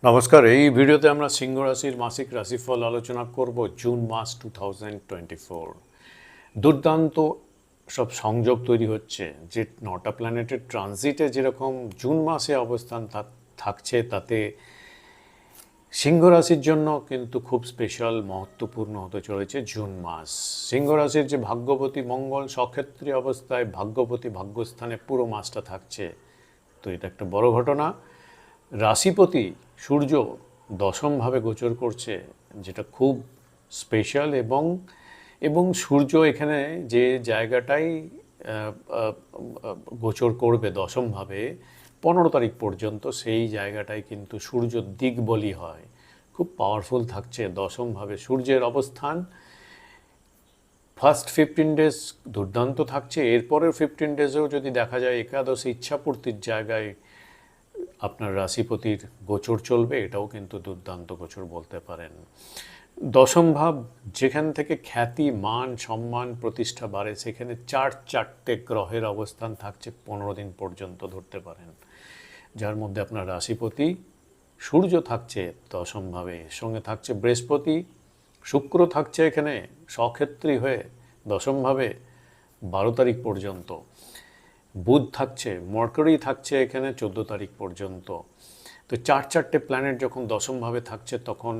নমস্কার। এই ভিডিওতে আমরা সিংহ রাশির মাসিক রাশিফল আলোচনা করব জুন মাস 2024। দুর্দান্ত সব সংযোগ তৈরি হচ্ছে, যে 9টা প্ল্যানেটের ট্রানজিটে যেরকম জুন মাসে অবস্থান থাকছে, তাতে সিংহ রাশির জন্য কিন্তু খুব স্পেশাল মহত্বপূর্ণ হতে চলেছে জুন মাস। সিংহ রাশির যে ভাগ্যপতি মঙ্গল সক্ষেত্রী অবস্থায় ভাগ্যপতি ভাগ্যস্থানে পুরো মাসটা থাকছে, তো এটা একটা বড় ঘটনা। রাশিপতি সূর্য দশমভাবে গোচর করছে, যেটা খুব স্পেশাল। এবং সূর্য এখানে যে জায়গাটাই গোচর করবে দশমভাবে 15 তারিখ পর্যন্ত, সেই জায়গাটাই কিন্তু সূর্য দিকবলি হয়, খুব পাওয়ারফুল থাকছে দশমভাবে সূর্যের অবস্থান। ফার্স্ট 15 ডেজ দুর্দান্ত থাকছে, এরপরের 15 ডেজেও যদি দেখা যায় একাদশ ইচ্ছাপূর্তির জায়গায় আপনার রাশিপতির গোচর চলবে, এটাও কিন্তু দুর্দান্ত গোচর বলতে পারেন। দশম ভাব যেখান থেকে খ্যাতি, মান, সম্মান, প্রতিষ্ঠা বাড়ে, সেখানে চারটে গ্রহের অবস্থান থাকছে 15 দিন পর্যন্ত ধরতে পারেন, যার মধ্যে আপনার রাশিপতি সূর্য থাকছে দশমভাবে, সঙ্গে থাকছে বৃহস্পতি, শুক্র থাকছে এখানে স্বক্ষেত্রী হয়ে দশমভাবে 12 তারিখ পর্যন্ত, বুধ থাকছে, মার্কারি থাকছে এখানে 14 তারিখ পর্যন্ত। তো চারটে প্ল্যানেট যখন দশমভাবে থাকছে, তখন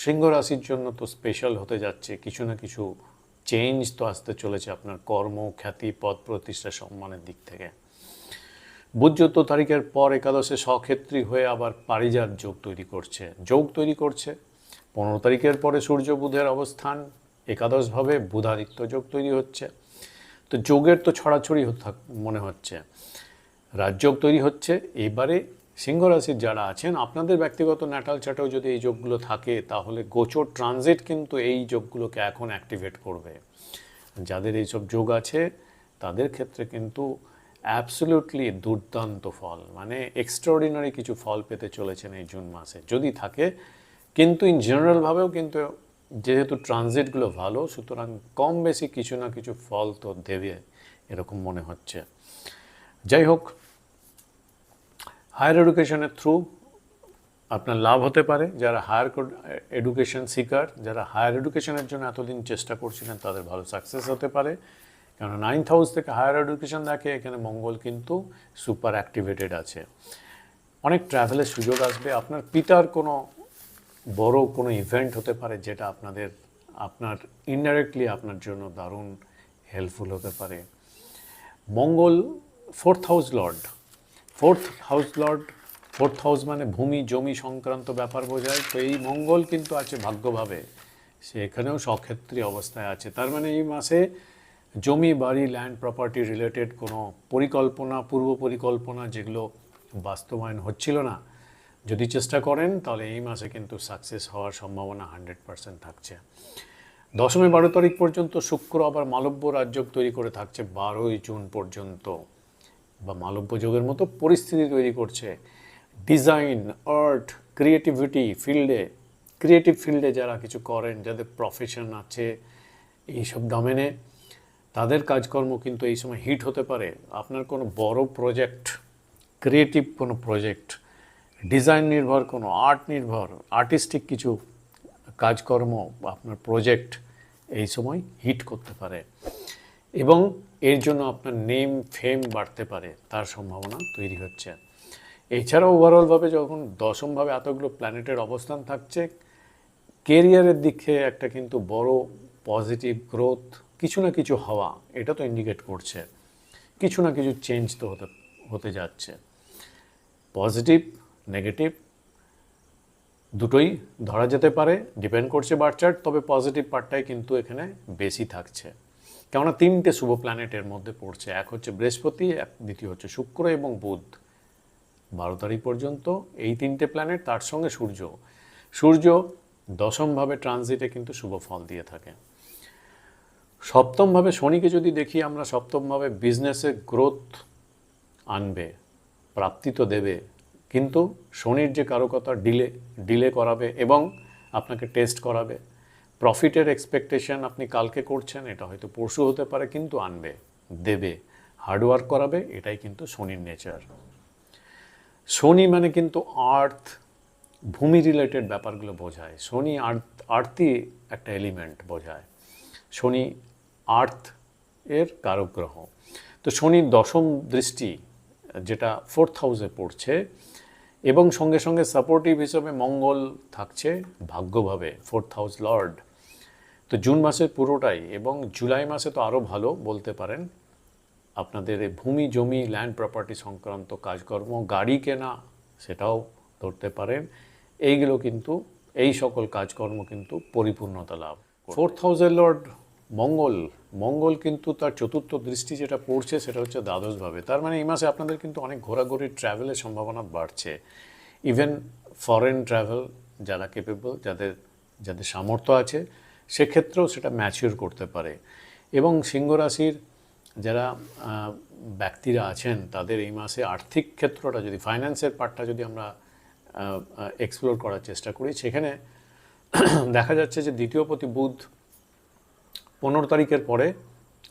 সিংহ রাশির জন্য তো স্পেশাল হতে যাচ্ছে, কিছু না কিছু চেঞ্জ তো আসতে চলেছে আপনার কর্ম, খ্যাতি, পদ প্রতিষ্ঠা, সম্মানের দিক থেকে। বুধ 14 তারিখের পর একাদশে স্বক্ষেত্রী হয়ে আবার পারিজাত যোগ তৈরি করছে। 15 তারিখের পরে সূর্য বুধের অবস্থান একাদশভাবে বুধাদিত্য যোগ তৈরি হচ্ছে। তো যোগের তো ছড়াছড়ি মনে হচ্ছে, রাজযোগ তৈরি হচ্ছে। এবারে সিংহ রাশির যারা আছেন, আপনাদের ব্যক্তিগত ন্যাটাল চার্টেও যদি এই যোগগুলো থাকে, তাহলে গোচর ট্রানজিট কিন্তু এই যোগগুলোকে এখন অ্যাক্টিভেট করবে। যাদের এইসব যোগ আছে তাদের ক্ষেত্রে কিন্তু অ্যাবসলিউটলি দুর্দান্ত ফল, মানে এক্সট্রাঅর্ডিনারি কিছু ফল পেতে চলেছেন এই জুন মাসে যদি থাকে। কিন্তু ইন জেনারেলভাবেও কিন্তু যেহেতু ট্রানজিটগুলো ভালো, সুতরাং কম বেশি কিছু না কিছু ফল তো দেবে এরকম মনে হচ্ছে। যাই হোক, হায়ার এডুকেশনের থ্রু আপনার লাভ হতে পারে। যারা হায়ার এডুকেশন সিকার, যারা হায়ার এডুকেশনের জন্য এতদিন চেষ্টা করছিলেন, তাদের ভালো সাকসেস হতে পারে, কারণ 9th হাউস থেকে হায়ার এডুকেশন দেখে এখানে মঙ্গল কিন্তু সুপার অ্যাক্টিভেটেড আছে। অনেক ট্রাভেলের সুযোগ আসবে, আপনার পিতার কোনো বড় কোনো ইভেন্ট হতে পারে, যেটা আপনার ইনডাইরেক্টলি আপনার জন্য দারুণ হেল্পফুল হতে পারে। মঙ্গল ফোর্থ হাউস মানে ভূমি জমি সংক্রান্ত ব্যাপার বোঝায়। তো এই মঙ্গল কিন্তু আছে ভাগ্যভাবে, সে এখানেও স্বক্ষেত্রী অবস্থায় আছে। তার মানে এই মাসে জমি, বাড়ি, ল্যান্ড প্রপার্টি রিলেটেড কোনো পূর্ব পরিকল্পনা যেগুলো বাস্তবায়ন হচ্ছিল না, যদি চেষ্টা করেন, তাহলে এই মাসে কিন্তু সাকসেস হওয়ার সম্ভাবনা 100% থাকছে। 12 তারিখ পর্যন্ত শুক্র আবার মালব্য রাজযোগ তৈরি করে থাকছে 12 জুন পর্যন্ত, বা মালব্য যোগের মতো পরিস্থিতি তৈরি করছে। ডিজাইন, আর্ট, ক্রিয়েটিভ ফিল্ডে যারা কিছু করেন, যাদের প্রফেশন আছে এইসব ডোমেনে, তাদের কাজকর্ম কিন্তু এই সময় হিট হতে পারে। আপনার কোনো বড় প্রজেক্ট, ক্রিয়েটিভ কোনো প্রজেক্ট, ডিজাইন নির্ভর কোনো আর্টিস্টিক কিছু কাজকর্ম, আপনার প্রজেক্ট এই সময় হিট করতে পারে, এবং এর জন্য আপনার নেম ফেম বাড়তে পারে, তার সম্ভাবনা তৈরি হচ্ছে। এছাড়াও ওভারঅলভাবে যখন দশমভাবে এতগুলো প্ল্যানেটের অবস্থান থাকছে, কেরিয়ারের দিকে একটা কিন্তু বড় পজিটিভ গ্রোথ, কিছু না কিছু হওয়া, এটা তো ইন্ডিকেট করছে কিছু না কিছু চেঞ্জ তো হতে যাচ্ছে। পজিটিভ, নেগেটিভ দুটোই ধরা যেতে পারে, ডিপেন্ড করছে বার্চার্ট, তবে পজিটিভ পার্টটাই কিন্তু এখানে বেশি থাকছে, কেননা 3টে শুভ প্ল্যানেটের মধ্যে পড়ছে। এক হচ্ছে বৃহস্পতি, দ্বিতীয় হচ্ছে শুক্র এবং বুধ। 12 তারিখ পর্যন্ত এই 3টে প্ল্যানেট, তার সঙ্গে সূর্য দশমভাবে ট্রানজিটে কিন্তু শুভ ফল দিয়ে থাকে। সপ্তমভাবে শনিকে যদি দেখি আমরা, সপ্তমভাবে বিজনেসে গ্রোথ আনবে, প্রাপ্তি তো দেবে, কিন্তু শনির যে কারকতা ডিলে করাবে এবং আপনাকে টেস্ট করাবে। প্রফিটের এক্সপেকটেশন আপনি কালকে করছেন, এটা হয়তো পরশু হতে পারে, কিন্তু আনবে, দেবে, হার্ডওয়ার্ক করাবে, এটাই কিন্তু শনির নেচার। শনি মানে কিন্তু আর্থ, ভূমি রিলেটেড ব্যাপারগুলো বোঝায়। শনি আর্থই একটা এলিমেন্ট বোঝায়। শনি আর্থ এর কারক গ্রহ। তো শনির দশম দৃষ্টি যেটা 4th হাউসে পড়ছে, এবং সঙ্গে সঙ্গে সাপোর্টিভ হিসেবে মঙ্গল থাকছে ভাগ্যভাবে, 4th হাউস লর্ড। তো জুন মাসের পুরোটাই এবং জুলাই মাসে তো আরও ভালো বলতে পারেন। আপনাদের এই ভূমি জমি ল্যান্ড প্রপার্টি সংক্রান্ত কাজকর্ম, গাড়ি কেনা, সেটাও ধরতে পারেন। এইগুলো কিন্তু, এই সকল কাজকর্ম কিন্তু পরিপূর্ণতা লাভ। 4th হাউসের লর্ড মঙ্গল, মঙ্গল কিন্তু তার চতুর্থ দৃষ্টি যেটা পড়ছে সেটা হচ্ছে দ্বাদশভাবে। তার মানে এই মাসে আপনাদের কিন্তু অনেক ঘোরাঘুরি ট্রাভেলের সম্ভাবনা বাড়ছে। ইভেন ফরেন ট্রাভেল যারা কেপেবল, যাদের যাদের সামর্থ্য আছে, সেক্ষেত্রেও সেটা ম্যাচিওর করতে পারে। এবং সিংহ রাশির যারা ব্যক্তিরা আছেন তাদের এই মাসে আর্থিক ক্ষেত্রটা যদি, ফাইন্যান্সের পার্টটা যদি আমরা এক্সপ্লোর করার চেষ্টা করি, সেখানে দেখা যাচ্ছে যে দ্বিতীয়পতি বুধ 15 তারিখের পরে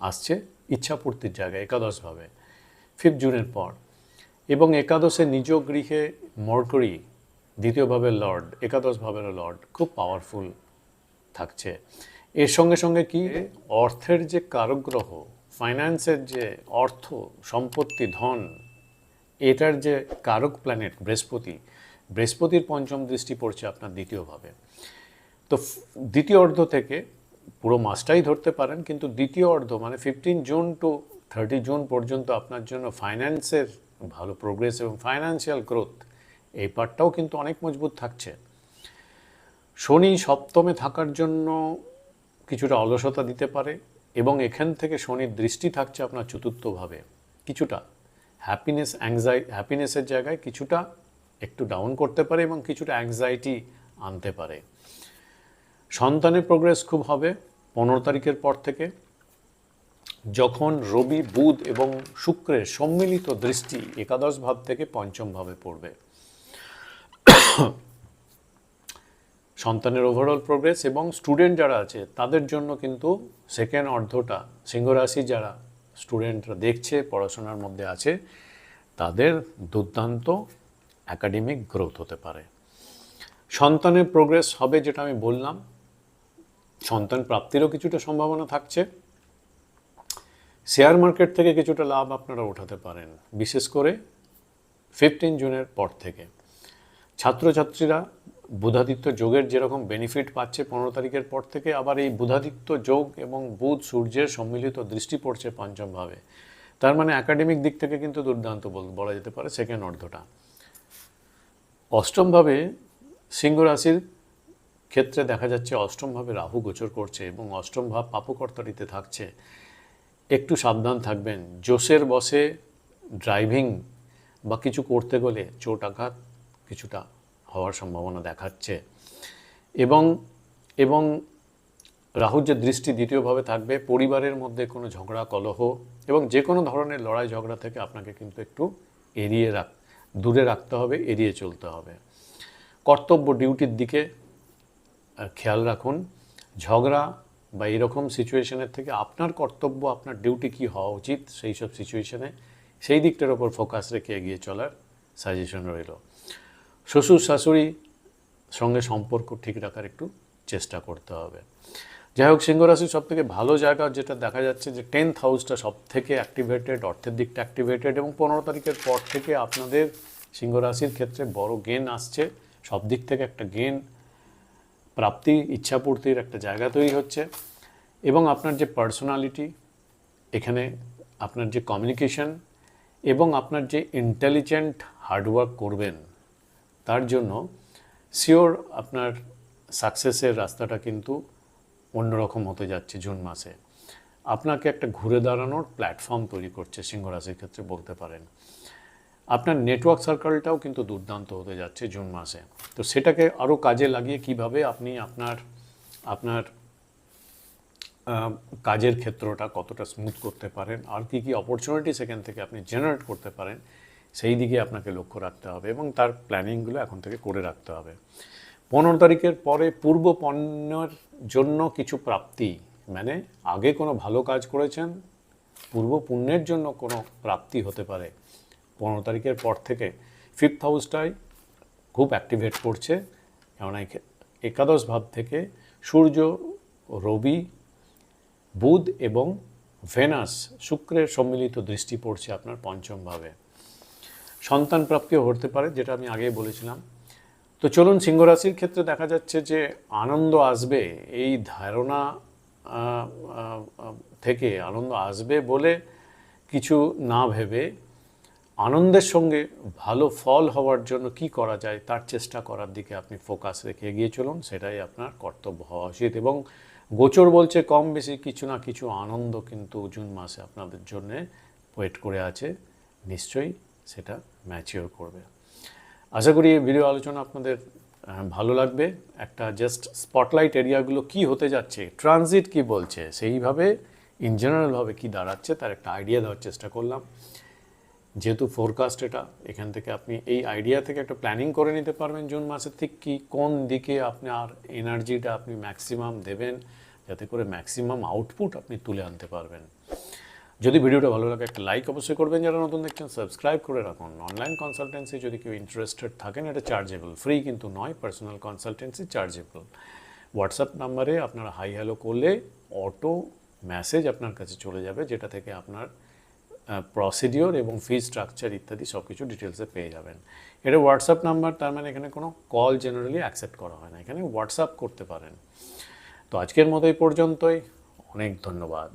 আসছে ইচ্ছাপূর্তির জায়গায় একাদশভাবে, 5 জুনের পর। এবং একাদশে নিজ গৃহে মর্করি, দ্বিতীয়ভাবে লর্ড, একাদশভাবের লর্ড, খুব পাওয়ারফুল থাকছে। এর সঙ্গে সঙ্গে কি, অর্থের যে কারক গ্রহ, ফাইন্যান্সের যে অর্থ সম্পত্তি ধন, এটার যে কারক প্ল্যানেট বৃহস্পতি, বৃহস্পতির পঞ্চম দৃষ্টি পড়ছে আপনার দ্বিতীয়ভাবে। তো দ্বিতীয় অর্ধ থেকে পুরো মাসটাই ধরতে পারেন, কিন্তু দ্বিতীয় অর্ধ মানে 15 জুন টু 30 জুন পর্যন্ত আপনার জন্য ফাইন্যান্সের ভালো প্রোগ্রেস এবং ফাইন্যান্সিয়াল গ্রোথ, এই পার্টটাও কিন্তু অনেক মজবুত থাকছে। শনি সপ্তমে থাকার জন্য কিছুটা অলসতা দিতে পারে, এবং এখান থেকে শনির দৃষ্টি থাকছে আপনার চতুর্থভাবে, কিছুটা হ্যাপিনেসের জায়গায় কিছুটা একটু ডাউন করতে পারে এবং কিছুটা অ্যাংজাইটি আনতে পারে। সন্তানের প্রোগ্রেস খুব হবে 15 তারিখের পর থেকে, যখন রবি বুধ এবং শুক্রের সম্মিলিত দৃষ্টি একাদশ ভাব থেকে পঞ্চম ভাবে পড়বে। সন্তানের ওভারঅল প্রোগ্রেস এবং স্টুডেন্ট যারা আছে তাদের জন্য কিন্তু সেকেন্ড অর্ধটা, সিংহরাশি যারা স্টুডেন্টরা দেখছে, পড়াশোনার মধ্যে আছে, তাদের দুর্দান্ত একাডেমিক গ্রোথ হতে পারে। সন্তানের প্রোগ্রেস হবে, যেটা আমি বললাম, সন্তান প্রাপ্তিরও কিছুটা সম্ভাবনা থাকছে। শেয়ার মার্কেট থেকে কিছুটা লাভ আপনারা উঠাতে পারেন, বিশেষ করে 15 জুনের পর থেকে। ছাত্রছাত্রীরা বুধাদিত্য যোগের যেরকম বেনিফিট পাচ্ছে 15 তারিখের পর থেকে, আবার এই বুধাদিত্য যোগ এবং বুধ সূর্যের সম্মিলিত দৃষ্টি পড়ছে পঞ্চমভাবে। তার মানে একাডেমিক দিক থেকে কিন্তু দুর্দান্ত বলা যেতে পারে সেকেন্ড অর্ধটা। অষ্টমভাবে সিংহ রাশির ক্ষেত্রে দেখা যাচ্ছে অষ্টমভাবে রাহু গোচর করছে এবং অষ্টম ভাব পাপকর্তারিতে থাকছে। একটু সাবধান থাকবেন, জোশের বসে ড্রাইভিং বা কিছু করতে গেলে চোট আঘাত কিছুটা হওয়ার সম্ভাবনা দেখাচ্ছে। এবং রাহুর যে দৃষ্টি দ্বিতীয়ভাবে থাকবে, পরিবারের মধ্যে কোনো ঝগড়া কলহ এবং যে কোনো ধরনের লড়াই ঝগড়া থেকে আপনাকে কিন্তু একটু দূরে রাখতে হবে, এড়িয়ে চলতে হবে। কর্তব্য ডিউটির দিকে খেয়াল রাখুন। ঝগড়া বা এরকম সিচুয়েশনের থেকে আপনার কর্তব্য, আপনার ডিউটি কী হওয়া উচিত, সেই সব সিচুয়েশনে সেই দিকটার ওপর ফোকাস রেখে এগিয়ে চলার সাজেশন রইল। শ্বশুর শাশুড়ি সঙ্গে সম্পর্ক ঠিক রাখার একটু চেষ্টা করতে হবে। যাই হোক, সিংহ রাশির সব থেকে ভালো জায়গা যেটা দেখা যাচ্ছে যে 10th হাউসটা সব থেকে অ্যাক্টিভেটেড, অর্থের দিকটা অ্যাক্টিভেটেড, এবং 15 তারিখের পর থেকে আপনাদের সিংহ রাশির ক্ষেত্রে বড় গেন আসছে। সব দিক থেকে একটা গেন, প্রাপ্তি, ইচ্ছাপূর্তির একটা জায়গা তৈরি হচ্ছে। এবং আপনার যে পার্সোনালিটি, এখানে আপনার যে কমিউনিকেশন এবং আপনার যে ইন্টেলিজেন্ট হার্ডওয়ার্ক করবেন, তার জন্য শিওর আপনার সাকসেসের রাস্তাটা কিন্তু অন্যরকম হতে যাচ্ছে। জুন মাসে আপনাকে একটা ঘুরে দাঁড়ানোর প্ল্যাটফর্ম তৈরি করছে সিংহ রাশির ক্ষেত্রে বলতে পারেন। আপনার নেটওয়ার্ক সার্কেলটাও কিন্তু দুর্দান্ত হতে যাচ্ছে জুন মাসে। তো সেটাকে আরও কাজে লাগিয়ে কিভাবে আপনি আপনার কাজের ক্ষেত্রটা কতটা স্মুথ করতে পারেন, আর কি কি অপরচুনিটি সেখান থেকে আপনি জেনারেট করতে পারেন, সেই দিকে আপনাকে লক্ষ্য রাখতে হবে এবং তার প্ল্যানিংগুলো এখন থেকে করে রাখতে হবে। 15 তারিখের পরে পূর্ব পণ্যের জন্য কিছু প্রাপ্তি, মানে আগে কোনো ভালো কাজ করেছেন, পূর্ব পুণ্যের জন্য কোনো প্রাপ্তি হতে পারে 15 তারিখের পর থেকে। 5th হাউসটাই খুব অ্যাক্টিভেট করছে, কেননা একাদশ ভাব থেকে সূর্য, রবি, বুধ এবং ভেনাস, শুক্রের সম্মিলিত দৃষ্টি পড়ছে আপনার পঞ্চম ভাবে। সন্তান প্রাপ্তিও হতে পারে, যেটা আমি আগেই বলেছিলাম। তো চলুন, সিংহ রাশির ক্ষেত্রে দেখা যাচ্ছে যে আনন্দ আসবে, এই ধারণা থেকে আনন্দ আসবে বলে কিছু না ভেবে আনন্দের সঙ্গে ভালো ফল হওয়ার জন্য কি করা যায় তার চেষ্টা করার দিকে আপনি ফোকাস রেখে এগিয়ে চলুন, সেটাই আপনার কর্তব্য হওয়া উচিত। এবং গোচর বলছে কম বেশি কিছু না কিছু আনন্দ কিন্তু জুন মাসে আপনাদের জন্য ওয়েট করে আছে, নিশ্চয়ই সেটা ম্যাচিওর করবে। আশা করি এই ভিডিও আলোচনা আপনাদের ভালো লাগবে। একটা জাস্ট স্পটলাইট এরিয়াগুলো কি হতে যাচ্ছে, ট্রানজিট কি বলছে, সেইভাবে ইন জেনারেলভাবে কী দাঁড়াচ্ছে তার একটা আইডিয়া দেওয়ার চেষ্টা করলাম। যেহেতু ফোরকাস্ট এটা, এখান থেকে আপনি এই আইডিয়া থেকে একটা প্ল্যানিং করে নিতে পারবেন জুন মাসের ঠিক কি কোন দিকে আপনার এনার্জিটা আপনি ম্যাক্সিমাম দেবেন, যাতে করে ম্যাক্সিমাম আউটপুট আপনি তুলে আনতে পারবেন। যদি ভিডিওটা ভালো লাগে একটা লাইক অবশ্যই করবেন, যারা নতুন দেখছেন সাবস্ক্রাইব করে রাখুন। অনলাইন কনসালটেন্সি যদি কেউ ইন্টারেস্টেড থাকেন, এটা চার্জেবল, ফ্রি কিন্তু নয়। Personal consultancy chargeable. হোয়াটসঅ্যাপ নাম্বারে আপনারা হাই হ্যালো করলে অটো মেসেজ আপনার কাছে চলে যাবে, যেটা থেকে আপনার প্রসিডিওর এবং ফি স্ট্রাকচার ইত্যাদি সব কিছু ডিটেলসে পেয়ে যাবেন। এটা হোয়াটসঅ্যাপ নাম্বার, তার মানে এখানে কোনো কল জেনারেলি অ্যাকসেপ্ট করা হয় না, এখানে হোয়াটসঅ্যাপ করতে পারেন। তো আজকের মতো এই পর্যন্তই, অনেক ধন্যবাদ।